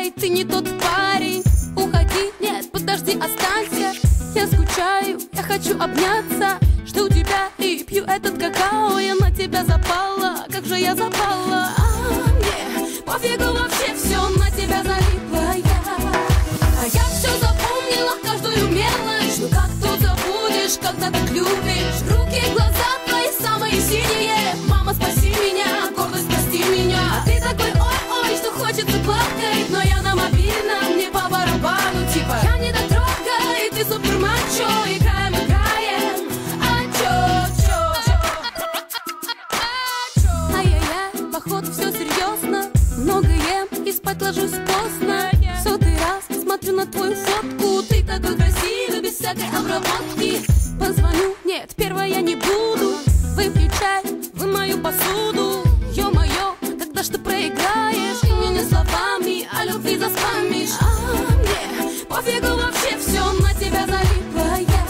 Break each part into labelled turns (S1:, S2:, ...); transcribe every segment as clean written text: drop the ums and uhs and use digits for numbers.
S1: Эй, ты не тот парень. Уходи, нет, подожди, останься. Я скучаю, я хочу обняться. Жду тебя и пью этот какао. Я на тебя запала, как же я запала. Мне пофигу вообще, все на тебя залипла я. А я все запомнила, каждую мелочь. Ну как тут забудешь, когда так любишь? Руки, глаза твои самые синие. Мама, спаси меня, гордость, прости меня. А ты такой ой-ой, что хочется плакать. Но я на мобильном, мне по барабану. Типа я не дотрога, и ты супер мачо. Играем, играем, а чё? Ай-яй-яй, походу все серьезно. Много ем и спать ложусь поздно. Сотый раз смотрю на твою фотку. Ты такой красивый, без всякой обработки. Позвоню, нет, первая я не буду. Выпью чай, вымою посуду. Ё-моё, когда ж ты проиграешь и мне не словами, а любви заспамишь. Мне пофигу вообще, все на тебя залипла я.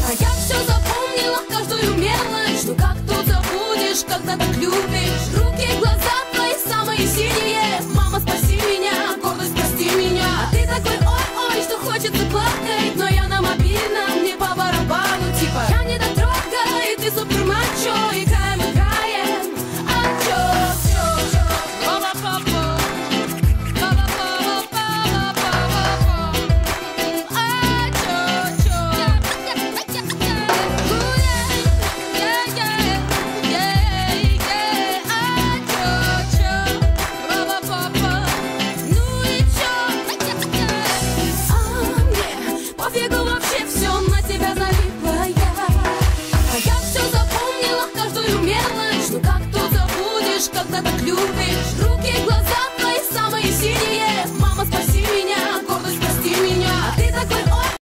S1: А я все запомнила, каждую мелочь. Ну как тут забудешь, когда так любишь? Руки, глаза твои самые синие. Мама, спаси меня, гордость, прости меня. А ты такой ой-ой, что хочется плакать. Но я на мобильном, мне по барабану. Типа я не дотрога, и ты супер мачо. Играем, играем, а чё? Пофигу вообще, все на тебя залипла я. А я все запомнила, каждую мелочь. Ну как тут забудешь, когда так любишь? Руки, глаза